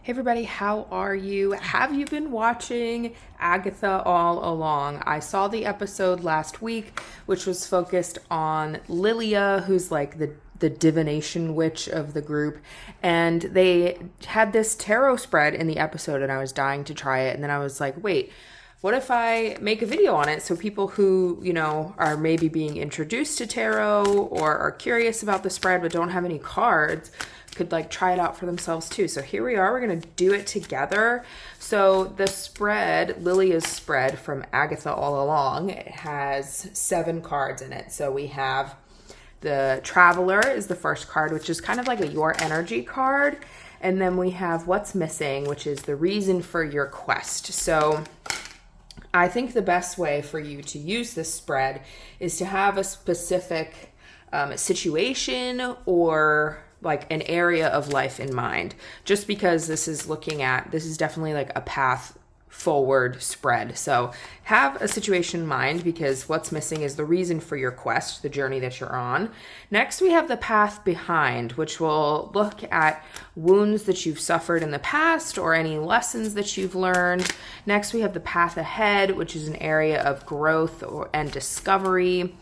Hey everybody, how are you? Have you been watching Agatha All Along? I saw the episode last week, which was focused on Lilia, who's like the divination witch of the group. And they had this tarot spread in the episode, and I was dying to try it. And then I was like, wait, what if I make a video on it so people who, are maybe being introduced to tarot or are curious about the spread but don't have any cards could like try it out for themselves too. So here we are, we're going to do it together. So the spread, Lilia's spread from Agatha All Along, it has 7 cards in it. So we have the Traveler is the first card, which is kind of like a your energy card. And then we have What's Missing, which is the reason for your quest. So I think the best way for you to use this spread is to have a specific situation or like an area of life in mind, just because this is definitely like a path forward spread. So have a situation in mind, because what's missing is the reason for your quest, the journey that you're on. Next, we have the path behind, which will look at wounds that you've suffered in the past or any lessons that you've learned. Next, we have the path ahead, which is an area of growth and discovery,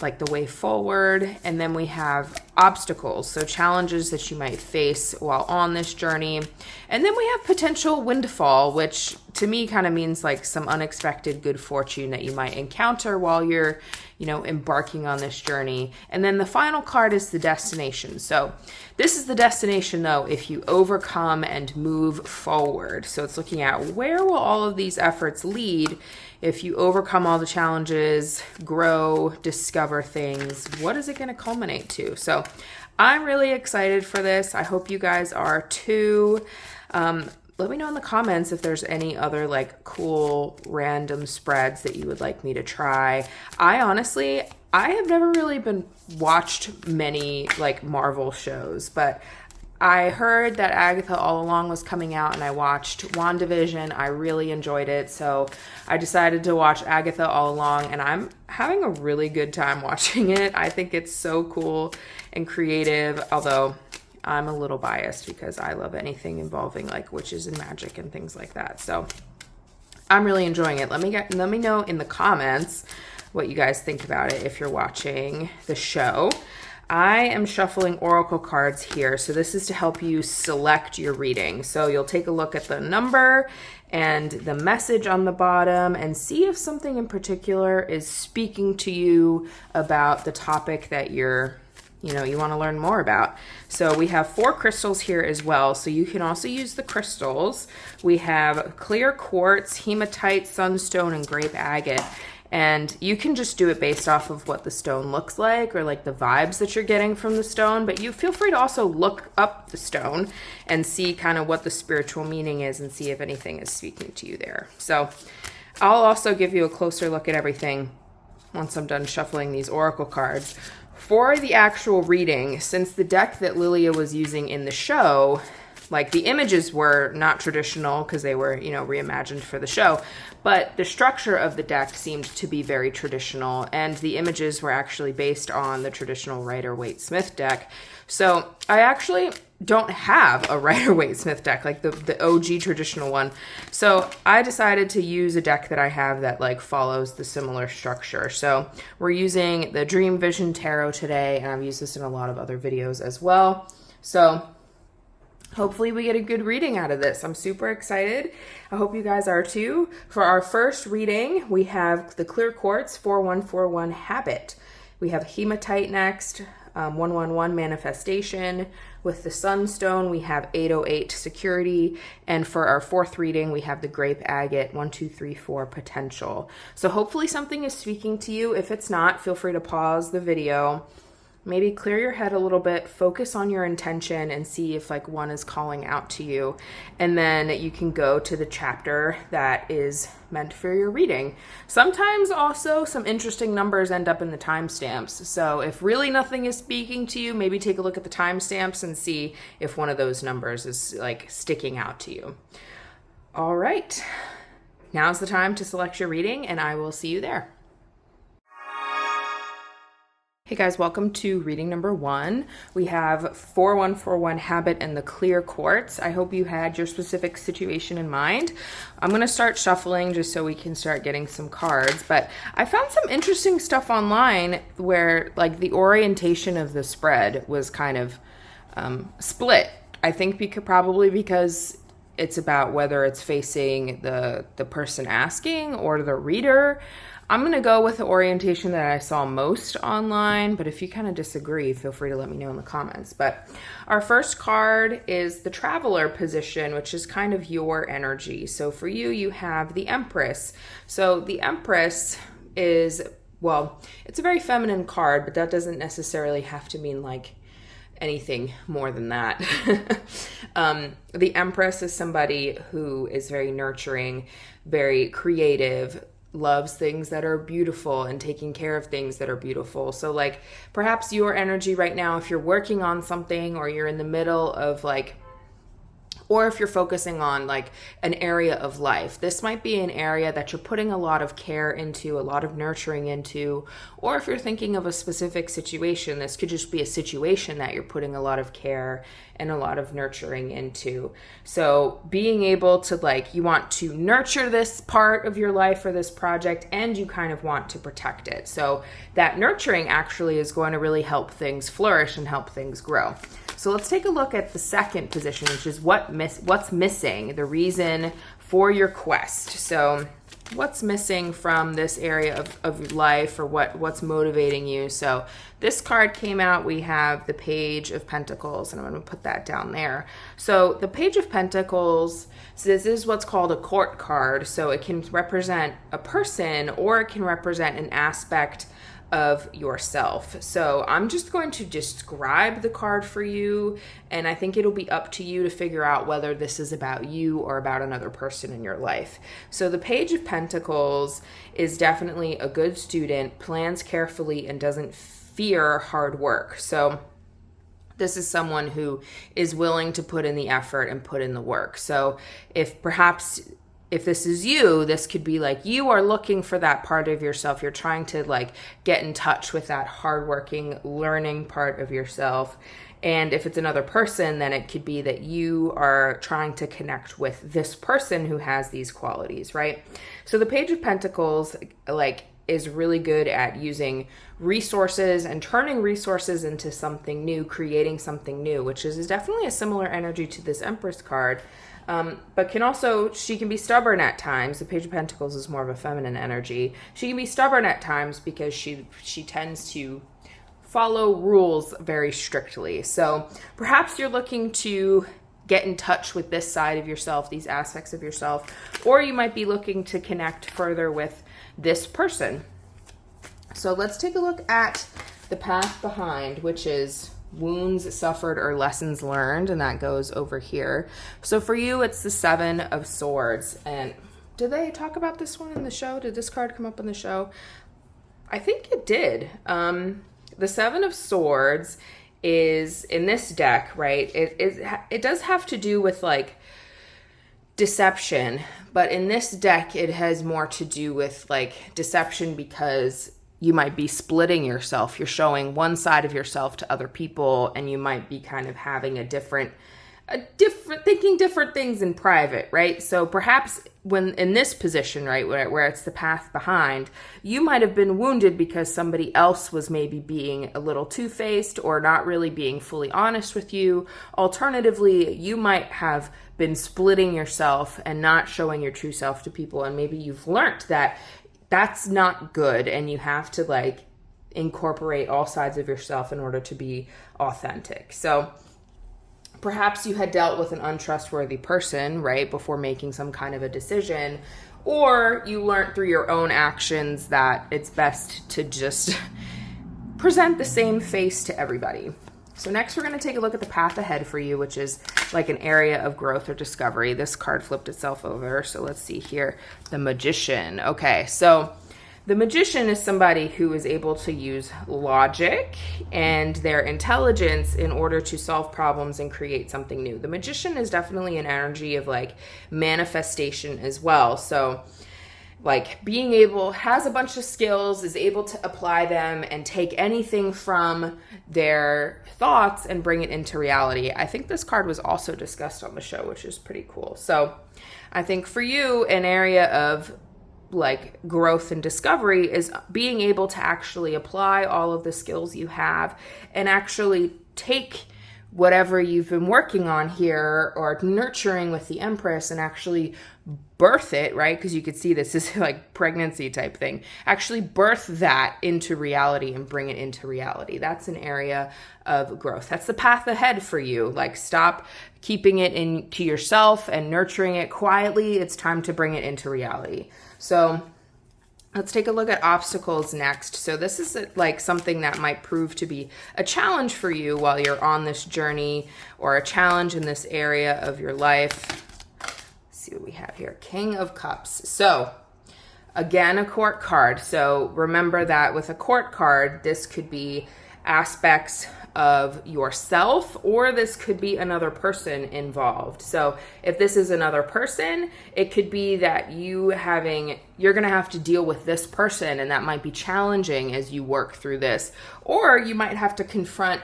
like the way forward. And then we have obstacles, so challenges that you might face while on this journey. And then we have potential windfall, which to me kind of means like some unexpected good fortune that you might encounter while you're, embarking on this journey. And then the final card is the destination. So this is the destination though, if you overcome and move forward. So it's looking at where will all of these efforts lead if you overcome all the challenges, grow, discover things. What is it going to culminate to? So I'm really excited for this. I hope you guys are too. Let me know in the comments if there's any other like cool random spreads that you would like me to try. I have never really been watched many like Marvel shows, but I heard that Agatha All Along was coming out, and I watched WandaVision. I really enjoyed it, so I decided to watch Agatha All Along, and I'm having a really good time watching it. I think it's so cool and creative, although I'm a little biased because I love anything involving like witches and magic and things like that. So I'm really enjoying it. Let me know in the comments what you guys think about it if you're watching the show. I am shuffling oracle cards here. So this is to help you select your reading. So you'll take a look at the number and the message on the bottom and see if something in particular is speaking to you about the topic that you want to learn more about. So we have 4 crystals here as well. So you can also use the crystals. We have clear quartz, hematite, sunstone, and grape agate. And you can just do it based off of what the stone looks like or like the vibes that you're getting from the stone. But you feel free to also look up the stone and see kind of what the spiritual meaning is and see if anything is speaking to you there. So I'll also give you a closer look at everything once I'm done shuffling these oracle cards. For the actual reading, since the deck that Lilia was using in the show, like the images were not traditional because they were, reimagined for the show, but the structure of the deck seemed to be very traditional, and the images were actually based on the traditional Rider-Waite-Smith deck. So I actually don't have a Rider-Waite-Smith deck, like the OG traditional one. So I decided to use a deck that I have that like follows the similar structure. So we're using the Dream Vision Tarot today, and I've used this in a lot of other videos as well. So hopefully we get a good reading out of this. I'm super excited. I hope you guys are too. For our first reading, we have the clear quartz 4141 habit. We have hematite next, 111 manifestation. With the sunstone, we have 808 security. And for our 4th reading, we have the grape agate 1234 potential. So hopefully something is speaking to you. If it's not, feel free to pause the video. Maybe clear your head a little bit, focus on your intention and see if like one is calling out to you. And then you can go to the chapter that is meant for your reading. Sometimes also some interesting numbers end up in the timestamps. So if really nothing is speaking to you, maybe take a look at the timestamps and see if one of those numbers is like sticking out to you. All right, now's the time to select your reading, and I will see you there. Hey guys, welcome to reading number 1. We have 4141 Habit and the Clear Quartz. I hope you had your specific situation in mind. I'm going to start shuffling just so we can start getting some cards, but I found some interesting stuff online where like the orientation of the spread was kind of split. I think probably because it's about whether it's facing the person asking or the reader. I'm going to go with the orientation that I saw most online, but if you kind of disagree, feel free to let me know in the comments. But our first card is the Traveler position, which is kind of your energy. So for you, you have the Empress. So the Empress is, well, it's a very feminine card, but that doesn't necessarily have to mean like anything more than that. The Empress is somebody who is very nurturing, very creative, loves things that are beautiful and taking care of things that are beautiful. So like perhaps your energy right now, if you're working on something or you're in the middle of like, or if you're focusing on like an area of life, this might be an area that you're putting a lot of care into, a lot of nurturing into. Or if you're thinking of a specific situation, this could just be a situation that you're putting a lot of care and a lot of nurturing into. So being able to like, you want to nurture this part of your life or this project, and you kind of want to protect it. So that nurturing actually is going to really help things flourish and help things grow. So let's take a look at the second position, which is what's missing, the reason for your quest. So what's missing from this area of life, or what's motivating you? So this card came out, we have the Page of Pentacles, and I'm going to put that down there. So the Page of Pentacles, so this is what's called a court card. So it can represent a person or it can represent an aspect of yourself. So I'm just going to describe the card for you, and I think it'll be up to you to figure out whether this is about you or about another person in your life. So the Page of Pentacles is definitely a good student, plans carefully, and doesn't fear hard work. So this is someone who is willing to put in the effort and put in the work. So if this is you, this could be like you are looking for that part of yourself. You're trying to like get in touch with that hardworking, learning part of yourself. And if it's another person, then it could be that you are trying to connect with this person who has these qualities, right? So the Page of Pentacles like is really good at using resources and turning resources into something new, creating something new, which is definitely a similar energy to this Empress card. But she can be stubborn at times. The Page of Pentacles is more of a feminine energy. She can be stubborn at times because she tends to follow rules very strictly. So perhaps you're looking to get in touch with this side of yourself, these aspects of yourself, or you might be looking to connect further with this person. So let's take a look at the path behind, which is wounds suffered or lessons learned, and that goes over here. So for you, it's the Seven of Swords. And did they talk about this one in the show? Did this card come up in the show? I think it did. The Seven of Swords is in this deck, right? It does have to do with like deception, but in this deck, it has more to do with like deception because you might be splitting yourself. You're showing one side of yourself to other people, and you might be kind of having thinking different things in private, right? So perhaps when in this position, right, where it's the path behind, you might have been wounded because somebody else was maybe being a little two-faced or not really being fully honest with you. Alternatively, you might have been splitting yourself and not showing your true self to people, and maybe you've learned that that's not good, and you have to like incorporate all sides of yourself in order to be authentic. So perhaps you had dealt with an untrustworthy person, right, before making some kind of a decision, or you learned through your own actions that it's best to just present the same face to everybody. So next we're going to take a look at the path ahead for you, which is like an area of growth or discovery. This card flipped itself over. So let's see here. The Magician. Okay, so the Magician is somebody who is able to use logic and their intelligence in order to solve problems and create something new. The Magician is definitely an energy of like manifestation as well. So like being able, has a bunch of skills, is able to apply them and take anything from their thoughts and bring it into reality. I think this card was also discussed on the show, which is pretty cool. So I think for you, an area of like growth and discovery is being able to actually apply all of the skills you have and actually take whatever you've been working on here or nurturing with the Empress and actually birth it, right? Because you could see this is like pregnancy type thing. Actually birth that into reality and bring it into reality. That's an area of growth. That's the path ahead for you. Like stop keeping it into yourself and nurturing it quietly. It's time to bring it into reality. So let's take a look at obstacles next. So this is like something that might prove to be a challenge for you while you're on this journey, or a challenge in this area of your life. Let's see what we have here. King of Cups. So again, a court card. So remember that with a court card, this could be aspects of yourself, or this could be another person involved. So if this is another person, it could be that you're going to have to deal with this person, and that might be challenging as you work through this. Or you might have to confront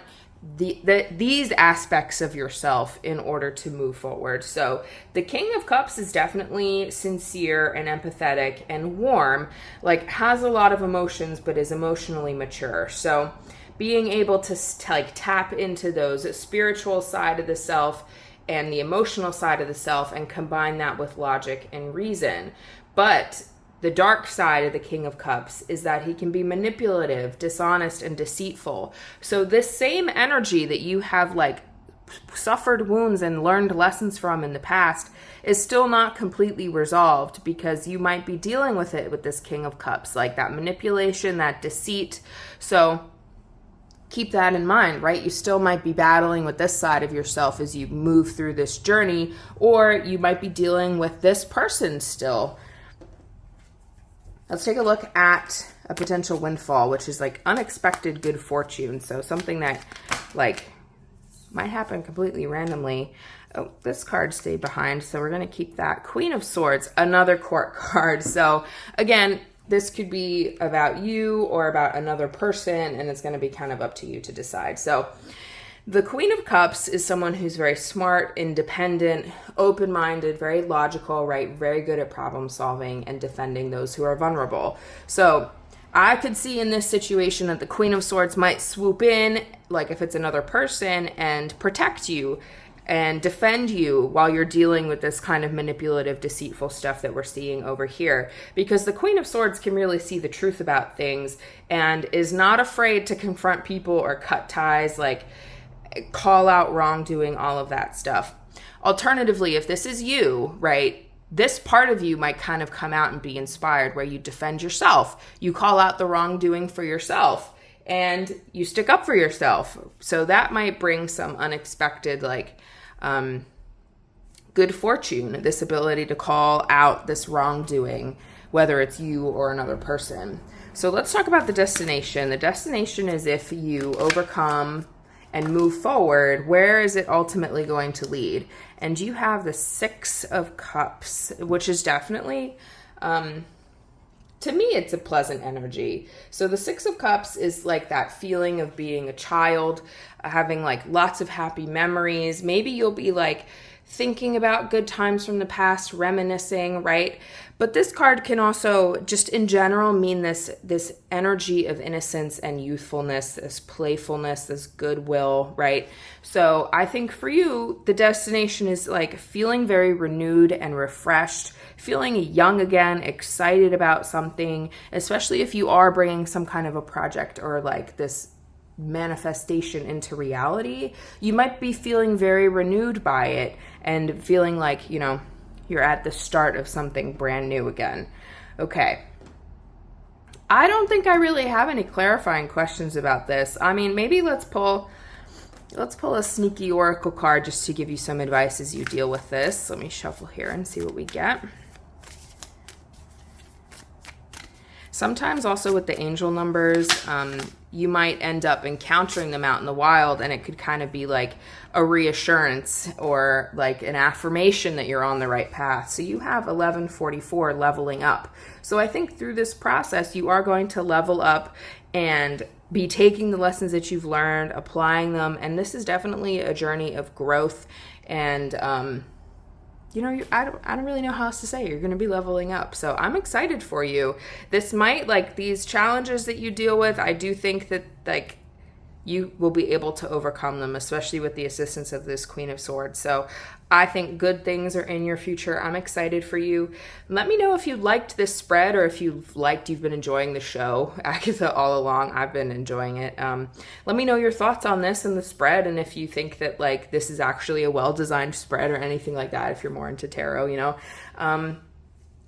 these aspects of yourself in order to move forward. So the King of Cups is definitely sincere and empathetic and warm, like has a lot of emotions, but is emotionally mature. So being able to like tap into those spiritual side of the self and the emotional side of the self and combine that with logic and reason. But the dark side of the King of Cups is that he can be manipulative, dishonest, and deceitful. So this same energy that you have like suffered wounds and learned lessons from in the past is still not completely resolved, because you might be dealing with it with this King of Cups, like that manipulation, that deceit. So keep that in mind, right? You still might be battling with this side of yourself as you move through this journey, or you might be dealing with this person still. Let's take a look at a potential windfall, which is like unexpected good fortune. So something that like might happen completely randomly. Oh, this card stayed behind, so we're going to keep that. Queen of Swords, another court card. So again, this could be about you or about another person, and it's going to be kind of up to you to decide. So the Queen of Cups is someone who's very smart, independent, open-minded, very logical, right? Very good at problem solving and defending those who are vulnerable. So I could see in this situation that the Queen of Swords might swoop in, like if it's another person, and protect you and defend you while you're dealing with this kind of manipulative, deceitful stuff that we're seeing over here. Because the Queen of Swords can really see the truth about things and is not afraid to confront people or cut ties, like call out wrongdoing, all of that stuff. Alternatively, if this is you, right, this part of you might kind of come out and be inspired, where you defend yourself, you call out the wrongdoing for yourself, and you stick up for yourself. So that might bring some unexpected, like, good fortune, this ability to call out this wrongdoing, whether it's you or another person. So let's talk about the destination. The destination is if you overcome and move forward, where is it ultimately going to lead? And you have the Six of Cups, which is definitely, to me, it's a pleasant energy. So the Six of Cups is like that feeling of being a child, having like lots of happy memories. Maybe you'll be like thinking about good times from the past, reminiscing, right? But this card can also just in general mean this energy of innocence and youthfulness, this playfulness, this goodwill, right? So I think for you, the destination is like feeling very renewed and refreshed, feeling young again, excited about something, especially if you are bringing some kind of a project or like this manifestation into reality. You might be feeling very renewed by it and feeling like, you know, you're at the start of something brand new again. Okay. I don't think I really have any clarifying questions about this. I mean, maybe let's pull a sneaky oracle card just to give you some advice as you deal with this. Let me shuffle here and see what we get. Sometimes also with the angel numbers, you might end up encountering them out in the wild, and it could kind of be like a reassurance or like an affirmation that you're on the right path. So you have 1144 leveling up. So I think through this process, you are going to level up and be taking the lessons that you've learned, applying them. And this is definitely a journey of growth. And, I don't really know how else to say. You're going to be leveling up. So I'm excited for you. This might, like, these challenges that you deal with, I do think that, like, you will be able to overcome them, especially with the assistance of this Queen of Swords. So I think good things are in your future. I'm excited for you. Let me know if you liked this spread or if you've been enjoying the show, Agatha All Along. I've been enjoying it. Let me know your thoughts on this and the spread, and if you think that like this is actually a well-designed spread or anything like that, if you're more into tarot,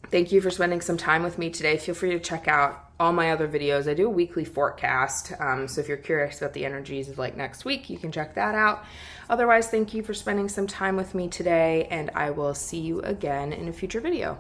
Thank you for spending some time with me today. Feel free to check out all my other videos. I do a weekly forecast, so if you're curious about the energies of like next week, you can check that out. Otherwise, thank you for spending some time with me today, and I will see you again in a future video.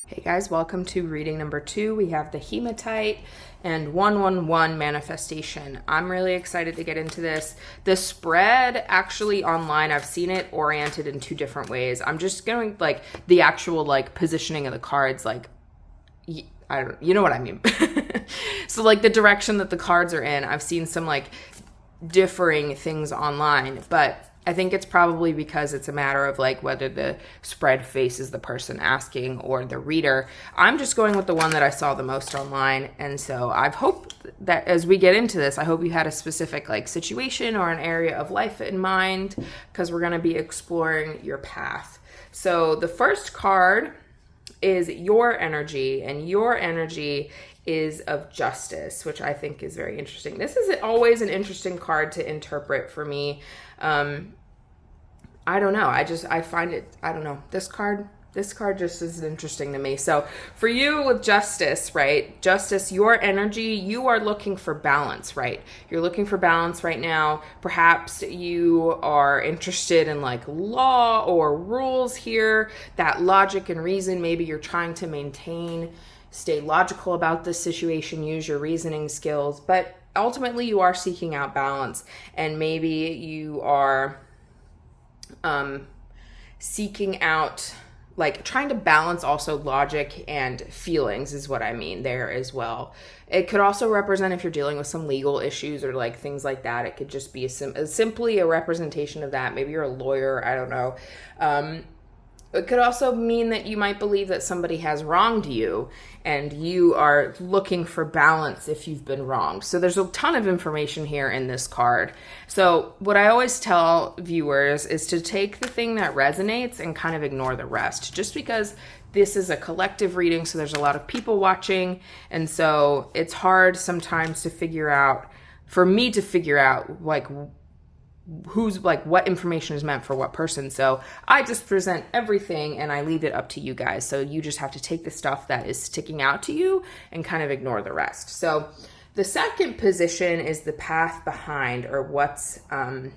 Hey guys, welcome to reading number 2. We have the hematite and 111 manifestation. I'm really excited to get into this. The spread actually online, I've seen it oriented in 2 different ways. I'm just going like the actual like positioning of the cards, like you know what I mean. So like the direction that the cards are in, I've seen some like differing things online, but I think it's probably because it's a matter of like whether the spread faces the person asking or the reader. I'm just going with the one that I saw the most online. And so I've hoped that as we get into this, I hope you had a specific like situation or an area of life in mind, because we're going to be exploring your path. So the first card is your energy, and your energy is of justice, which I think is very interesting. This is always an interesting card to interpret for me. I don't know. I find it, I don't know. This card just is interesting to me. So for you with justice, right? Justice, your energy, you are looking for balance, right? You're looking for balance right now. Perhaps you are interested in like law or rules here, that logic and reason. Maybe you're trying to stay logical about this situation, use your reasoning skills, but ultimately you are seeking out balance, and maybe you are seeking out, like trying to balance also logic and feelings is what I mean there as well. It could also represent if you're dealing with some legal issues or like things like that. It could just be simply a representation of that. Maybe you're a lawyer, I don't know. It could also mean that you might believe that somebody has wronged you and you are looking for balance if you've been wronged. So there's a ton of information here in this card. So what I always tell viewers is to take the thing that resonates and kind of ignore the rest, just because this is a collective reading. So there's a lot of people watching. And so it's hard sometimes for me to figure out like who's like what information is meant for what person. So I just present everything and I leave it up to you guys. So you just have to take the stuff that is sticking out to you and kind of ignore the rest. So the second position is the path behind, or what's no,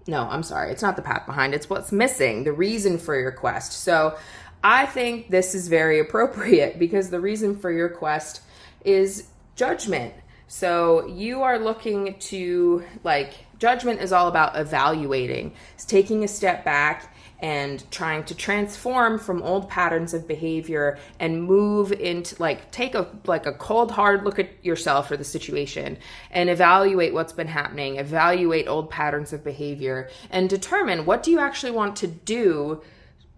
I'm sorry, it's not the path behind, it's what's missing, the reason for your quest. So I think this is very appropriate because the reason for your quest is judgment. So you are looking to, like, judgment is all about evaluating. It's taking a step back and trying to transform from old patterns of behavior and move into, like, take a cold, hard look at yourself or the situation and evaluate what's been happening, evaluate old patterns of behavior, and determine what do you actually want to do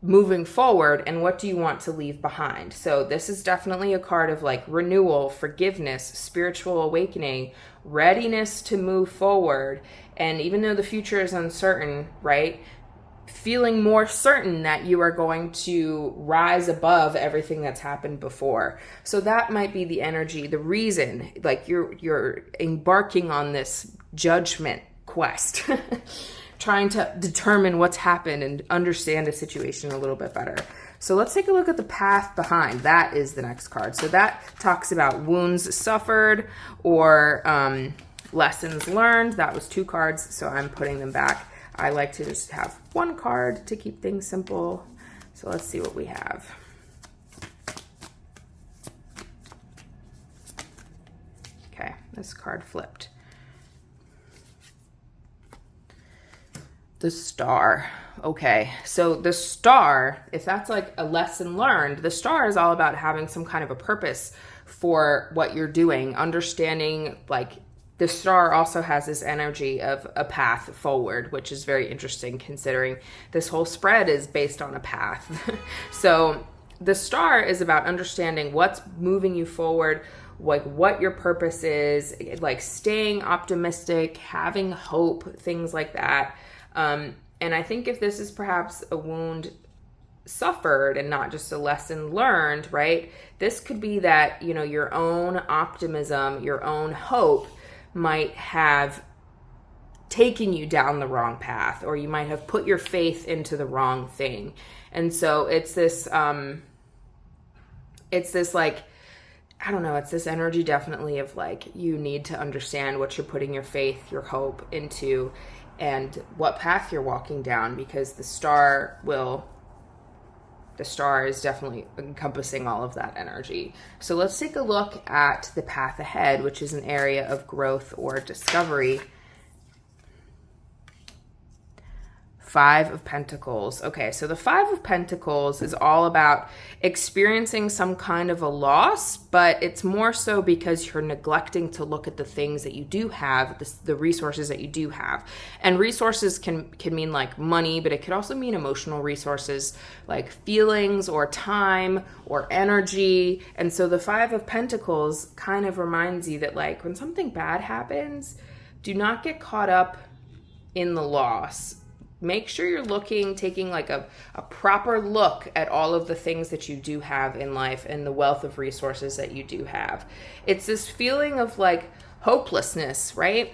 moving forward and what do you want to leave behind. So this is definitely a card of like renewal, forgiveness, spiritual awakening, readiness to move forward. And even though the future is uncertain, right, feeling more certain that you are going to rise above everything that's happened before. So that might be the energy, the reason, like you're embarking on this judgment quest. Trying to determine what's happened and understand a situation a little bit better. So let's take a look at the path behind. That is the next card. So that talks about wounds suffered or lessons learned. That was 2 cards, so I'm putting them back. I like to just have one card to keep things simple. So let's see what we have. Okay, this card flipped. The Star. Okay, so the Star, if that's like a lesson learned, the Star is all about having some kind of a purpose for what you're doing, understanding, like, the Star also has this energy of a path forward, which is very interesting considering this whole spread is based on a path. So the Star is about understanding what's moving you forward, like what your purpose is, like staying optimistic, having hope, things like that. And I think if this is perhaps a wound suffered and not just a lesson learned, right? This could be that, you know, your own optimism, your own hope might have taken you down the wrong path, or you might have put your faith into the wrong thing. And so it's this like, I don't know, it's this energy definitely of like, you need to understand what you're putting your faith, your hope into, and what path you're walking down, because the Star is definitely encompassing all of that energy. So let's take a look at the path ahead, which is an area of growth or discovery. 5 of Pentacles. Okay, so the 5 of Pentacles is all about experiencing some kind of a loss, but it's more so because you're neglecting to look at the things that you do have, the resources that you do have. And resources can mean like money, but it could also mean emotional resources like feelings or time or energy. And so the 5 of Pentacles kind of reminds you that, like, when something bad happens, do not get caught up in the loss. Make sure you're taking like a proper look at all of the things that you do have in life and the wealth of resources that you do have. It's this feeling of like hopelessness, right?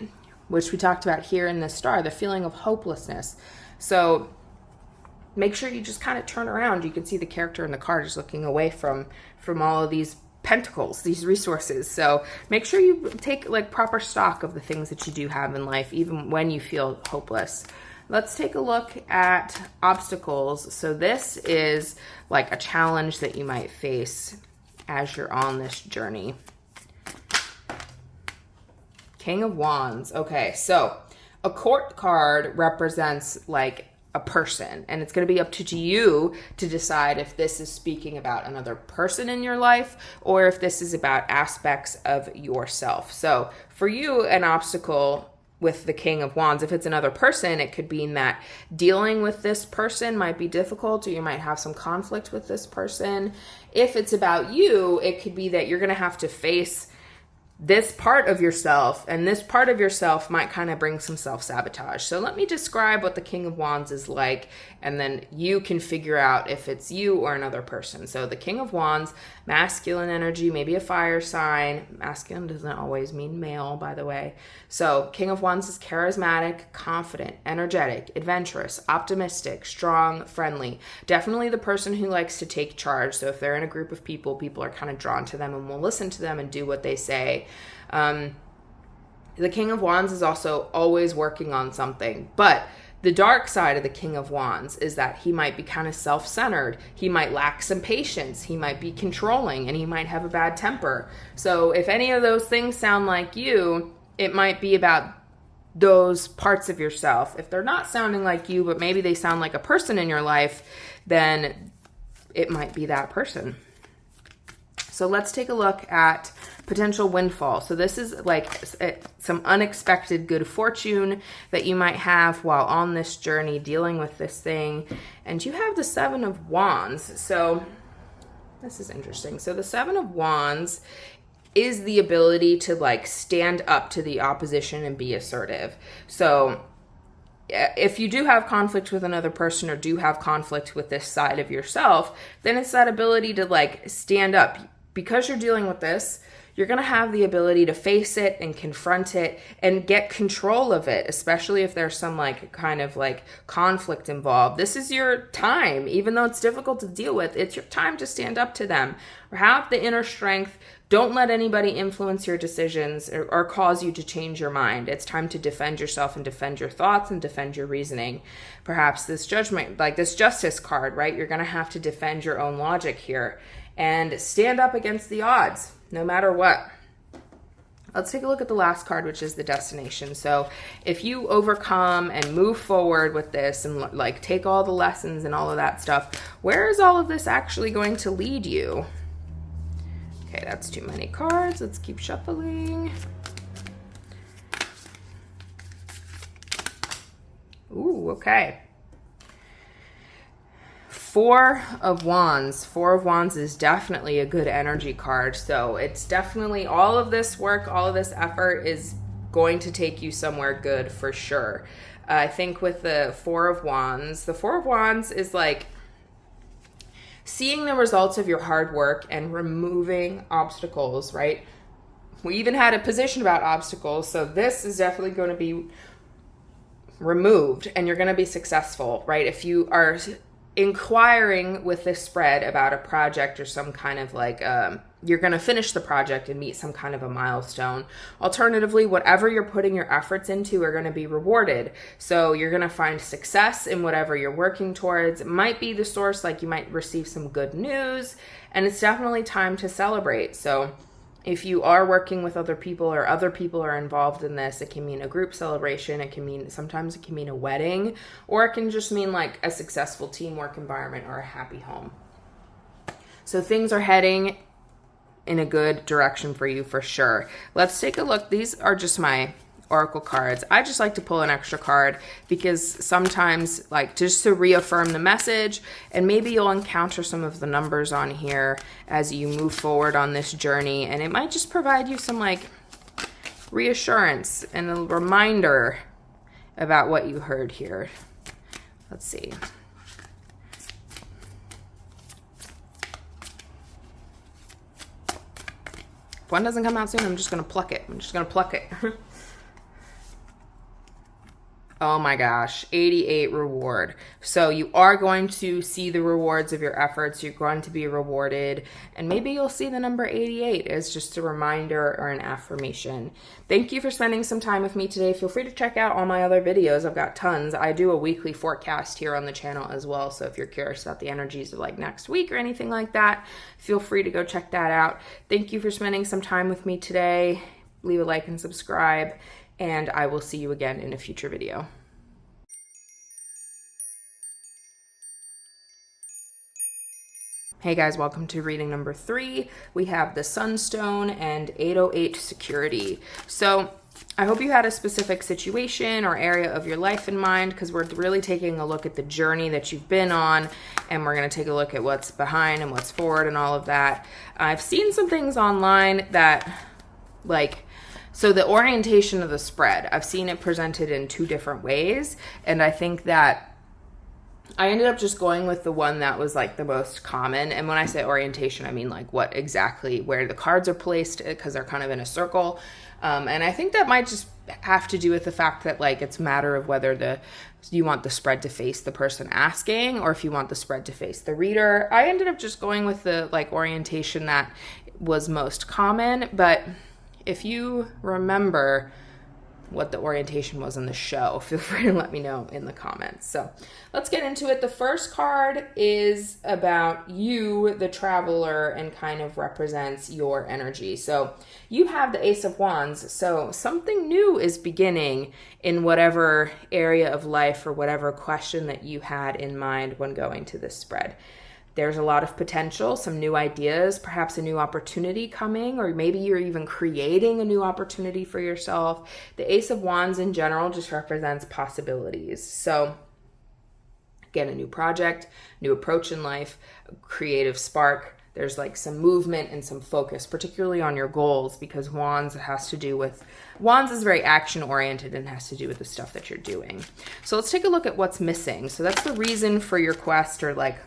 Which we talked about here in the Star, the feeling of hopelessness. So make sure you just kind of turn around. You can see the character in the card just looking away from all of these pentacles, these resources. So make sure you take like proper stock of the things that you do have in life, even when you feel hopeless. Let's take a look at obstacles. So this is like a challenge that you might face as you're on this journey. King of Wands. Okay, so a court card represents like a person, and it's going to be up to you to decide if this is speaking about another person in your life or if this is about aspects of yourself. So for you, an obstacle with the King of Wands, if it's another person, it could mean that dealing with this person might be difficult, or you might have some conflict with this person. If it's about you, it could be that you're going to have to face this part of yourself, and this part of yourself might kind of bring some self-sabotage. So let me describe what the King of Wands is like, and then you can figure out if it's you or another person. So the King of Wands, masculine energy, maybe a fire sign. Masculine doesn't always mean male, by the way. So King of Wands is charismatic, confident, energetic, adventurous, optimistic, strong, friendly. Definitely the person who likes to take charge. So if they're in a group of people, people are kind of drawn to them and will listen to them and do what they say. The King of Wands is also always working on something, but the dark side of the King of Wands is that he might be kind of self-centered. He might lack some patience. He might be controlling, and he might have a bad temper. So if any of those things sound like you, it might be about those parts of yourself. If they're not sounding like you, but maybe they sound like a person in your life, then it might be that person. So let's take a look at potential windfall. So this is like some unexpected good fortune that you might have while on this journey dealing with this thing. And you have the 7 of Wands. So this is interesting. So the 7 of Wands is the ability to like stand up to the opposition and be assertive. So if you do have conflict with another person or do have conflict with this side of yourself, then it's that ability to like stand up. Because you're dealing with this, you're going to have the ability to face it and confront it and get control of it, especially if there's some like kind of like conflict involved. This is your time, even though it's difficult to deal with, it's your time to stand up to them or have the inner strength. Don't let anybody influence your decisions or cause you to change your mind. It's time to defend yourself and defend your thoughts and defend your reasoning. Perhaps this judgment, like this justice card, right? You're going to have to defend your own logic here and stand up against the odds, no matter what. Let's take a look at the last card, which is the destination. So if you overcome and move forward with this and like take all the lessons and all of that stuff, where is all of this actually going to lead you? Okay, that's too many cards. Let's keep shuffling. Ooh, okay. Four of Wands. Four of Wands is definitely a good energy card. So it's definitely all of this work, all of this effort is going to take you somewhere good for sure. I think with the Four of Wands is like seeing the results of your hard work and removing obstacles, right? We even had a position about obstacles, so this is definitely going to be removed and you're going to be successful, right? If you are inquiring with this spread about a project or some kind of like you're going to finish the project and meet some kind of a milestone. Alternatively, whatever you're putting your efforts into are going to be rewarded. So you're going to find success in whatever you're working towards. It might be the source, like you might receive some good news, and it's definitely time to celebrate. So if you are working with other people or other people are involved in this, it can mean a group celebration. Sometimes it can mean a wedding, or it can just mean like a successful teamwork environment or a happy home. So things are heading in a good direction for you for sure. Let's take a look. These are just my oracle cards. I just like to pull an extra card because sometimes like just to reaffirm the message, and maybe you'll encounter some of the numbers on here as you move forward on this journey, and it might just provide you some like reassurance and a reminder about what you heard here. Let's see. If one doesn't come out soon, I'm just going to pluck it. Oh my gosh, 88 reward. So you are going to see the rewards of your efforts. You're going to be rewarded. And maybe you'll see the number 88 as just a reminder or an affirmation. Thank you for spending some time with me today. Feel free to check out all my other videos. I've got tons. I do a weekly forecast here on the channel as well. So if you're curious about the energies of like next week or anything like that, feel free to go check that out. Thank you for spending some time with me today. Leave a like and subscribe, and I will see you again in a future video. Hey guys, welcome to reading number 3. We have the Sunstone and 808 Security. So I hope you had a specific situation or area of your life in mind, because we're really taking a look at the journey that you've been on, and we're going to take a look at what's behind and what's forward and all of that. I've seen some things online that so the orientation of the spread, I've seen it presented in 2 different ways, and I think that I ended up just going with the one that was like the most common. And when I say orientation, I mean like what exactly, where the cards are placed, because they're kind of in a circle. And I think that might just have to do with the fact that like it's a matter of whether you want the spread to face the person asking or if you want the spread to face the reader. I ended up just going with the like orientation that was most common, but if you remember what the orientation was in the show, feel free to let me know in the comments. So let's get into it. The first card is about you, the traveler, and kind of represents your energy. So you have the Ace of Wands. So something new is beginning in whatever area of life or whatever question that you had in mind when going to this spread. There's a lot of potential, some new ideas, perhaps a new opportunity coming, or maybe you're even creating a new opportunity for yourself. The Ace of Wands in general just represents possibilities. So again, a new project, new approach in life, a creative spark. There's like some movement and some focus, particularly on your goals, because Wands is very action oriented and has to do with the stuff that you're doing. So let's take a look at what's missing. So that's the reason for your quest, or like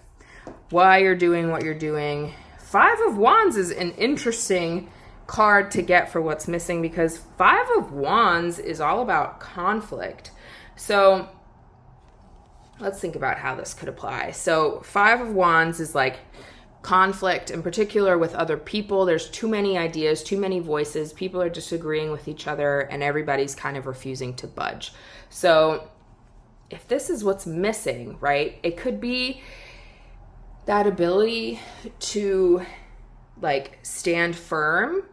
why you're doing what you're doing. 5 of Wands is an interesting card to get for what's missing, because Five of Wands is all about conflict. So let's think about how this could apply. So Five of Wands is like conflict, in particular with other people. There's too many ideas, too many voices. People are disagreeing with each other, and everybody's kind of refusing to budge. So if this is what's missing, right, it could be that ability to like stand firm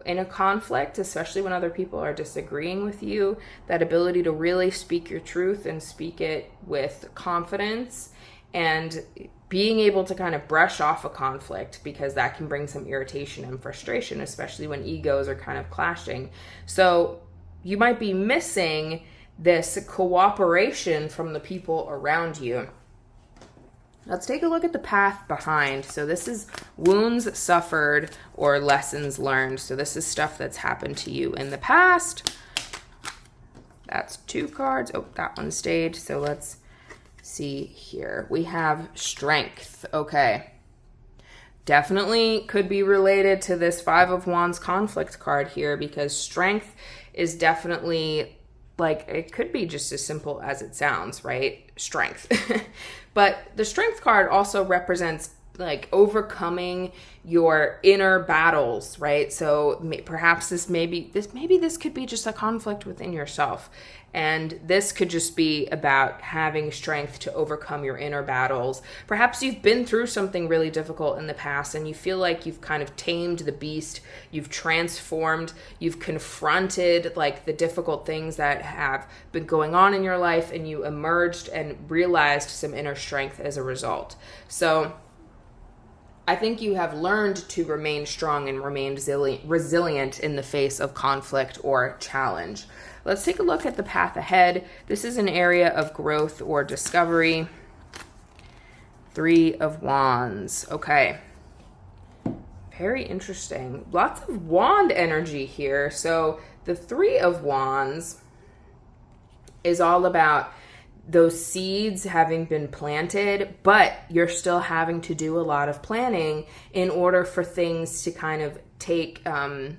in a conflict, especially when other people are disagreeing with you, that ability to really speak your truth and speak it with confidence, and being able to kind of brush off a conflict, because that can bring some irritation and frustration, especially when egos are kind of clashing. So you might be missing this cooperation from the people around you. Let's take a look at the path behind. So this is wounds suffered or lessons learned. So this is stuff that's happened to you in the past. That's 2 cards. Oh, that one stayed. So let's see here. We have strength. Okay. Definitely could be related to this Five of Wands conflict card here, because strength is definitely like, it could be just as simple as it sounds, right? Strength. But the strength card also represents like overcoming your inner battles, right? So perhaps this could be just a conflict within yourself. And this could just be about having strength to overcome your inner battles. Perhaps you've been through something really difficult in the past and you feel like you've kind of tamed the beast, you've transformed, you've confronted like the difficult things that have been going on in your life, and you emerged and realized some inner strength as a result. So I think you have learned to remain strong and remain resilient in the face of conflict or challenge. Let's take a look at the path ahead. This is an area of growth or discovery. 3 of Wands. Okay. Very interesting. Lots of wand energy here. So the 3 of Wands is all about those seeds having been planted, but you're still having to do a lot of planning in order for things to kind of take, I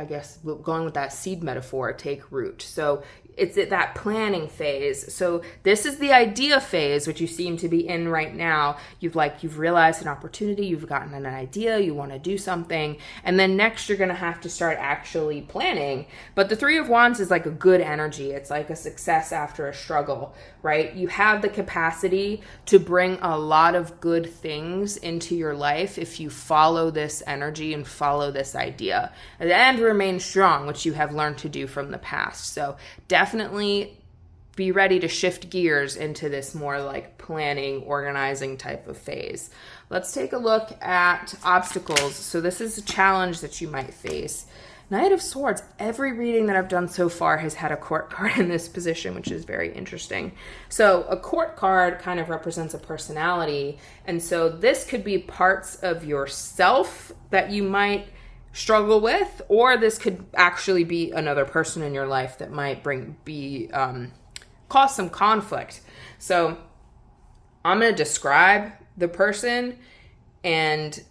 guess going with that seed metaphor, take root. So it's at that planning phase. So this is the idea phase, which you seem to be in right now. You've realized an opportunity, you've gotten an idea, you want to do something, and then next you're going to have to start actually planning. But the 3 of Wands is like a good energy. It's like a success after a struggle, right? You have the capacity to bring a lot of good things into your life if you follow this energy and follow this idea, and remain strong, which you have learned to do from the past. So definitely be ready to shift gears into this more like planning, organizing type of phase. Let's take a look at obstacles. So this is a challenge that you might face. Knight of Swords. Every reading that I've done so far has had a court card in this position, which is very interesting. So a court card kind of represents a personality. And so this could be parts of yourself that you might struggle with, or this could actually be another person in your life that might cause some conflict. So I'm going to describe the person, and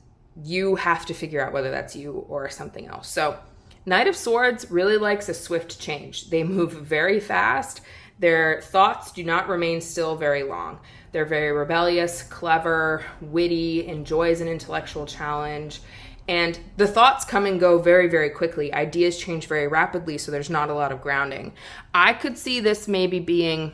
you have to figure out whether that's you or something else. So Knight of Swords really likes a swift change. They move very fast. Their thoughts do not remain still very long. They're very rebellious, clever, witty, enjoys an intellectual challenge. And the thoughts come and go very, very quickly. Ideas change very rapidly, so there's not a lot of grounding. I could see this maybe being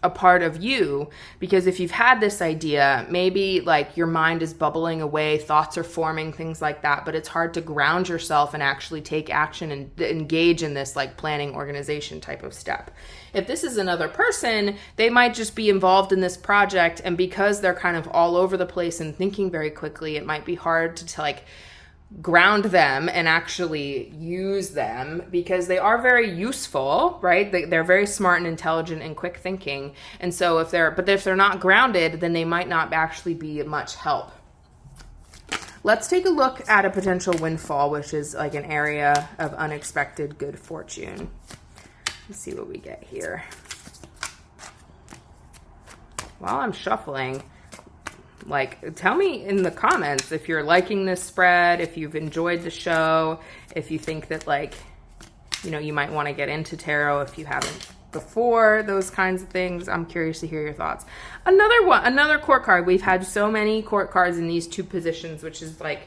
a part of you, because if you've had this idea, maybe like your mind is bubbling away, thoughts are forming, things like that, but it's hard to ground yourself and actually take action and engage in this like planning, organization type of step. If this is another person, they might just be involved in this project, and because they're kind of all over the place and thinking very quickly, it might be hard to like ground them and actually use them, because they are very useful, right? They're very smart and intelligent and quick thinking. And so if they're not grounded, then they might not actually be much help. Let's take a look at a potential windfall, which is like an area of unexpected good fortune. Let's see what we get here. While I'm shuffling, Like, tell me in the comments if you're liking this spread, if you've enjoyed the show, if you think that, like, you know, you might want to get into tarot if you haven't before, those kinds of things. I'm curious to hear your thoughts. Another court card. We've had so many court cards in these two positions, which is like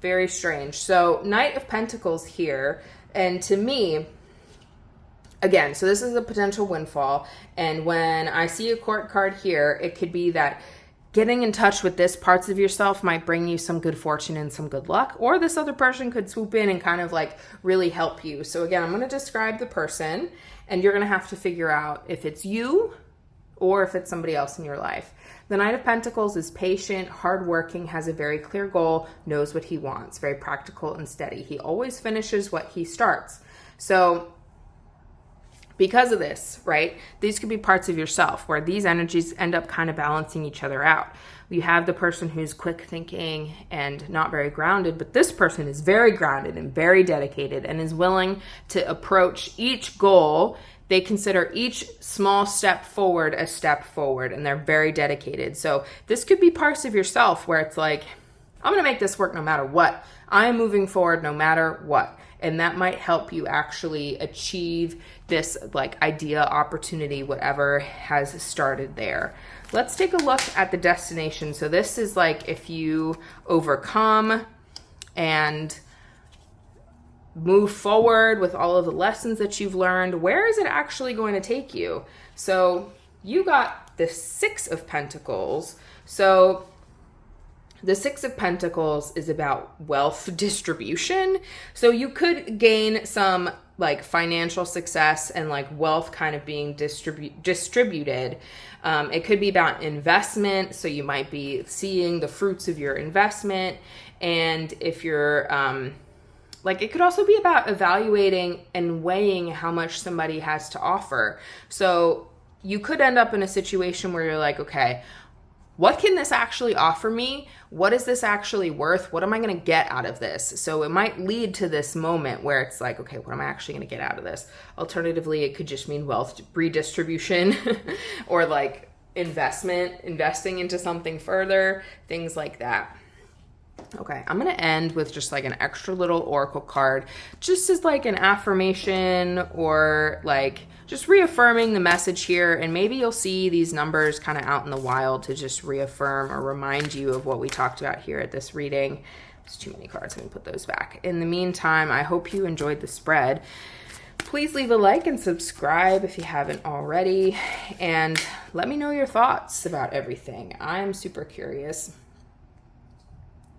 very strange. So Knight of Pentacles here, and to me, again, so this is a potential windfall, and when I see a court card here, it could be that getting in touch with this parts of yourself might bring you some good fortune and some good luck, or this other person could swoop in and kind of like really help you. So again, I'm going to describe the person, and you're going to have to figure out if it's you or if it's somebody else in your life. The Knight of Pentacles is patient, hardworking, has a very clear goal, knows what he wants, very practical and steady. He always finishes what he starts. So because of this, right, these could be parts of yourself where these energies end up kind of balancing each other out. You have the person who's quick thinking and not very grounded, but this person is very grounded and very dedicated and is willing to approach each goal. They consider each small step forward a step forward, and they're very dedicated. So this could be parts of yourself where it's like, I'm going to make this work no matter what. I'm moving forward no matter what. And that might help you actually achieve this like idea, opportunity, whatever has started there. Let's take a look at the destination. So this is like if you overcome and move forward with all of the lessons that you've learned, where is it actually going to take you? So you got the Six of Pentacles. So the Six of Pentacles is about wealth distribution. So you could gain some like financial success and like wealth kind of being distributed. It could be about investment. So you might be seeing the fruits of your investment. And if you're, like, it could also be about evaluating and weighing how much somebody has to offer. So you could end up in a situation where you're like, okay, what can this actually offer me? What is this actually worth? What am I going to get out of this? So it might lead to this moment where it's like, okay, what am I actually going to get out of this? Alternatively, it could just mean wealth redistribution or like investing into something further, things like that. Okay, I'm going to end with just like an extra little oracle card, just as like an affirmation or like just reaffirming the message here. And maybe you'll see these numbers kind of out in the wild to just reaffirm or remind you of what we talked about here at this reading. There's too many cards. Let me put those back. In the meantime, I hope you enjoyed the spread. Please leave a like and subscribe if you haven't already. And let me know your thoughts about everything. I'm super curious.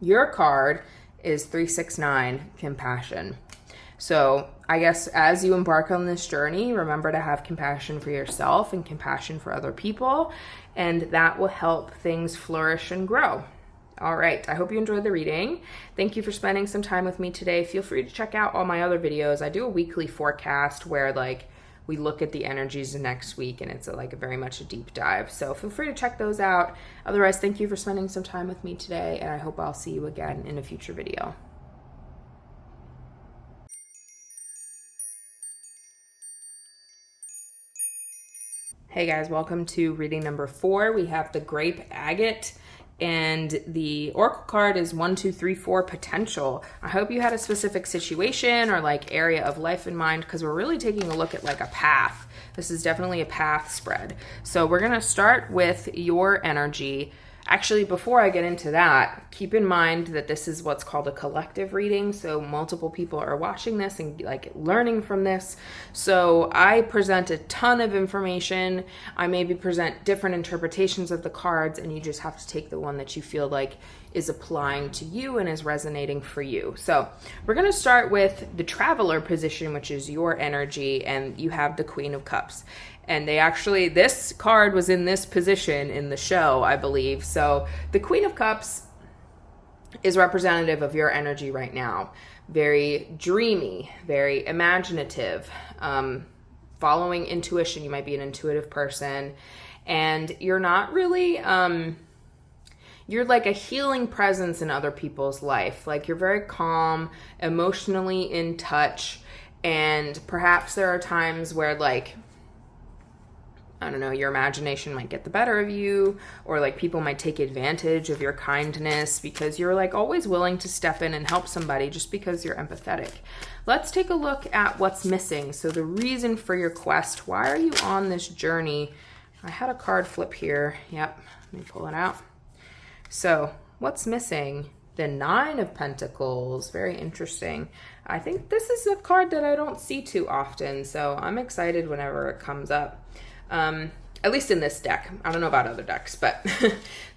Your card is 369, Compassion. So I guess as you embark on this journey, remember to have compassion for yourself and compassion for other people, and that will help things flourish and grow. All right, I hope you enjoyed the reading. Thank you for spending some time with me today. Feel free to check out all my other videos. I do a weekly forecast where like we look at the energies of next week, and it's like very much a deep dive. So feel free to check those out. Otherwise, thank you for spending some time with me today, and I hope I'll see you again in a future video. Hey guys, welcome to reading number 4. We have the Grape Agate, and the oracle card is 1, 2, 3, 4, potential. I hope you had a specific situation or like area of life in mind, because we're really taking a look at like a path. This is definitely a path spread. So we're going to start with your energy. Actually, before I get into that, keep in mind that this is what's called a collective reading. So multiple people are watching this and like learning from this. So I present a ton of information. I maybe present different interpretations of the cards, and you just have to take the one that you feel like is applying to you and is resonating for you. So we're going to start with the Traveler position, which is your energy, and you have the Queen of Cups. And they actually, this card was in this position in the show, I believe. So the Queen of Cups is representative of your energy right now. Very dreamy, very imaginative, following intuition. You might be an intuitive person, and you're not really, you're like a healing presence in other people's life. Like you're very calm, emotionally in touch, and perhaps there are times where like, I don't know, your imagination might get the better of you, or like people might take advantage of your kindness because you're like always willing to step in and help somebody just because you're empathetic. Let's take a look at what's missing. So the reason for your quest, why are you on this journey? I had a card flip here. Yep, let me pull it out. So what's missing? The Nine of Pentacles, very interesting. I think this is a card that I don't see too often, so I'm excited whenever it comes up. At least in this deck. I don't know about other decks, but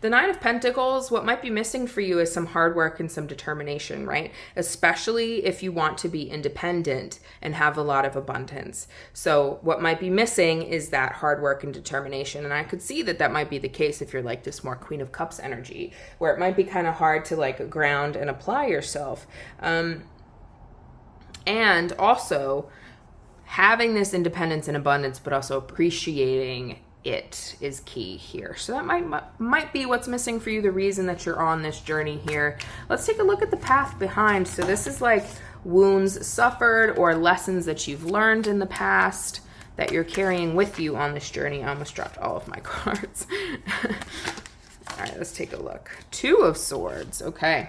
the Nine of Pentacles, what might be missing for you is some hard work and some determination, right? Especially if you want to be independent and have a lot of abundance. So what might be missing is that hard work and determination. And I could see that that might be the case if you're like this more Queen of Cups energy, where it might be kind of hard to like ground and apply yourself. And also having this independence and abundance, but also appreciating it is key here. So that might be what's missing for you, the reason that you're on this journey here. Let's take a look at the path behind. So this is like wounds suffered or lessons that you've learned in the past that you're carrying with you on this journey. I almost dropped all of my cards. All right, let's take a look. Two of Swords. Okay.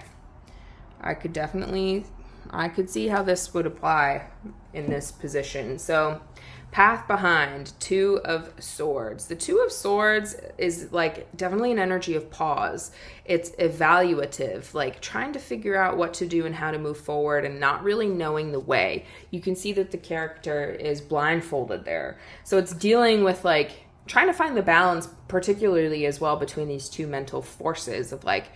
I could see how this would apply in this position. So path behind, Two of Swords. The Two of Swords is like definitely an energy of pause. It's evaluative, like trying to figure out what to do and how to move forward and not really knowing the way. You can see that the character is blindfolded there. So it's dealing with like trying to find the balance, particularly as well between these two mental forces of like,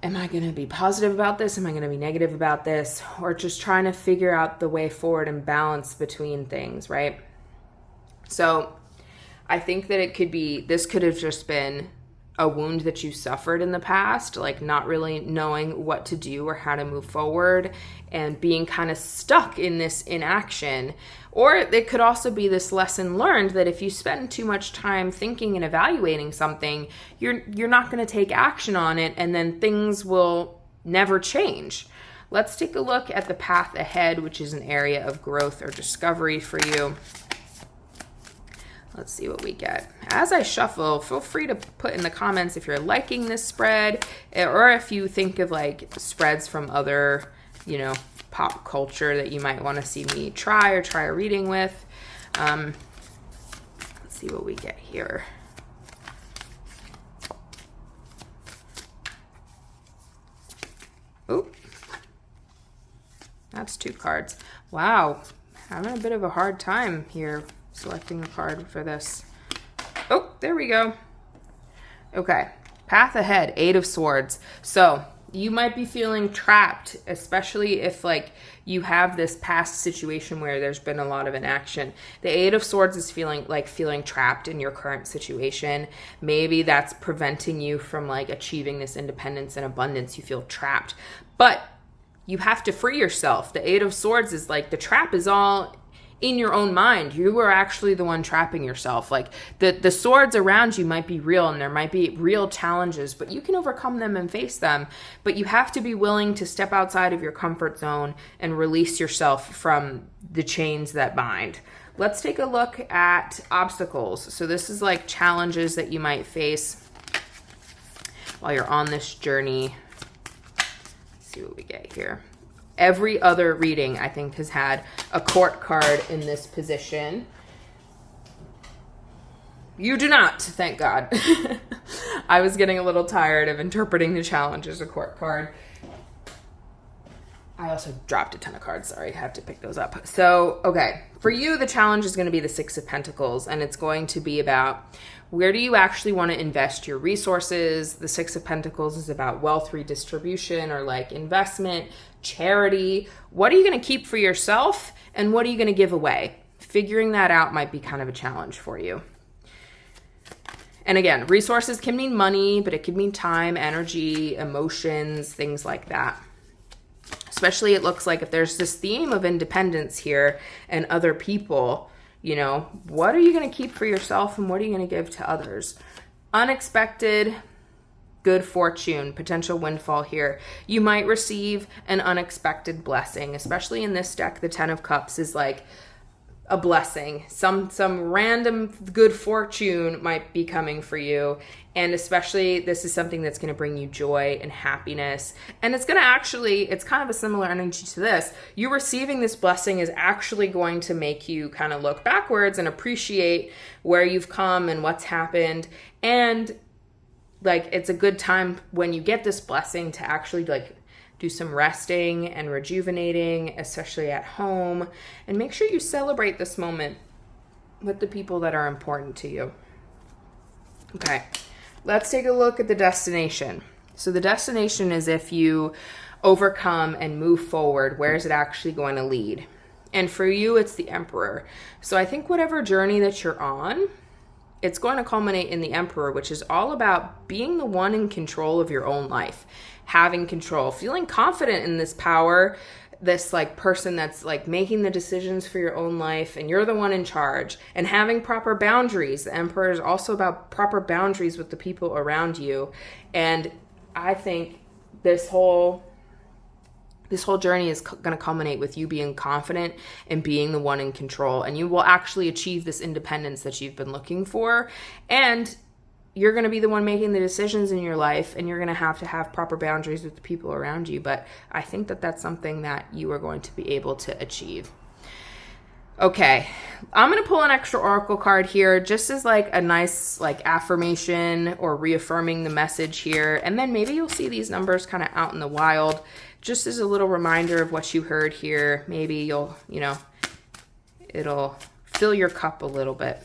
am I going to be positive about this? Am I going to be negative about this? Or just trying to figure out the way forward and balance between things, right? So I think that this could have just been a wound that you suffered in the past, like not really knowing what to do or how to move forward and being kind of stuck in this inaction. Or it could also be this lesson learned that if you spend too much time thinking and evaluating something, you're not going to take action on it, and then things will never change. Let's take a look at the path ahead, which is an area of growth or discovery for you. Let's see what we get. As I shuffle, feel free to put in the comments if you're liking this spread, or if you think of like spreads from other, pop culture that you might want to see me try a reading with. Let's see what we get here. Oh, that's two cards. Wow, having a bit of a hard time here selecting a card for this. Oh, there we go. Okay, path ahead, Eight of Swords. So you might be feeling trapped, especially if like you have this past situation where there's been a lot of inaction. The Eight of Swords is feeling trapped in your current situation. Maybe that's preventing you from like achieving this independence and abundance. You feel trapped, but you have to free yourself. The Eight of Swords is like the trap is all in your own mind. You are actually the one trapping yourself. Like the swords around you might be real and there might be real challenges, but you can overcome them and face them. But you have to be willing to step outside of your comfort zone and release yourself from the chains that bind. Let's take a look at obstacles. So this is like challenges that you might face while you're on this journey. Let's see what we get here. Every other reading, I think, has had a court card in this position. You do not, thank God. I was getting a little tired of interpreting the challenge as a court card. I also dropped a ton of cards. Sorry, I have to pick those up. So, okay. For you, the challenge is going to be the Six of Pentacles, and it's going to be about where do you actually want to invest your resources. The Six of Pentacles is about wealth redistribution or like investment, charity. What are you going to keep for yourself and what are you going to give away? Figuring that out might be kind of a challenge for you. And again, resources can mean money, but it could mean time, energy, emotions, things like that. Especially it looks like if there's this theme of independence here and other people, what are you going to keep for yourself and what are you going to give to others? Unexpected good fortune, potential windfall here. You might receive an unexpected blessing, especially in this deck. The Ten of Cups is like a blessing. Some random good fortune might be coming for you. And especially this is something that's going to bring you joy and happiness. And it's going to actually, it's kind of a similar energy to this. You receiving this blessing is actually going to make you kind of look backwards and appreciate where you've come and what's happened. And like, it's a good time when you get this blessing to actually like do some resting and rejuvenating, especially at home. And make sure you celebrate this moment with the people that are important to you. Okay, let's take a look at the destination. So the destination is if you overcome and move forward, where is it actually going to lead? And for you, it's the Emperor. So I think whatever journey that you're on, it's going to culminate in the Emperor, which is all about being the one in control of your own life, having control, feeling confident in this power, this like person that's like making the decisions for your own life, and you're the one in charge, and having proper boundaries. The Emperor is also about proper boundaries with the people around you. And I think this whole journey is going to culminate with you being confident and being the one in control. And you will actually achieve this independence that you've been looking for. And you're going to be the one making the decisions in your life, and you're going to have proper boundaries with the people around you. But I think that that's something that you are going to be able to achieve. Okay, I'm going to pull an extra oracle card here just as like a nice like affirmation or reaffirming the message here. And then maybe you'll see these numbers kind of out in the wild, just as a little reminder of what you heard here. Maybe you'll, it'll fill your cup a little bit.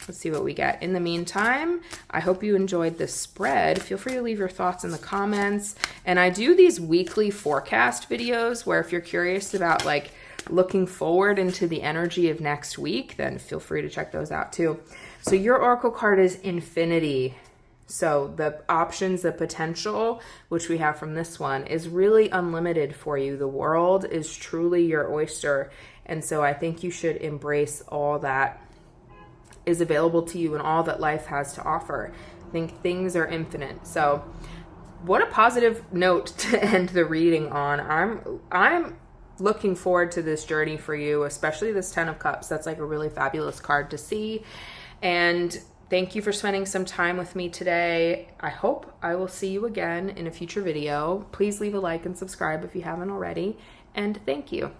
Let's see what we get. In the meantime, I hope you enjoyed this spread. Feel free to leave your thoughts in the comments. And I do these weekly forecast videos where if you're curious about like looking forward into the energy of next week, then feel free to check those out too. So your oracle card is Infinity. So the options, the potential, which we have from this one, is really unlimited for you. The world is truly your oyster. And so I think you should embrace all that is available to you and all that life has to offer. I think things are infinite. So what a positive note to end the reading on. I'm looking forward to this journey for you, especially this 10 of Cups. That's like a really fabulous card to see. And thank you for spending some time with me today. I hope I will see you again in a future video. Please leave a like and subscribe if you haven't already. And thank you.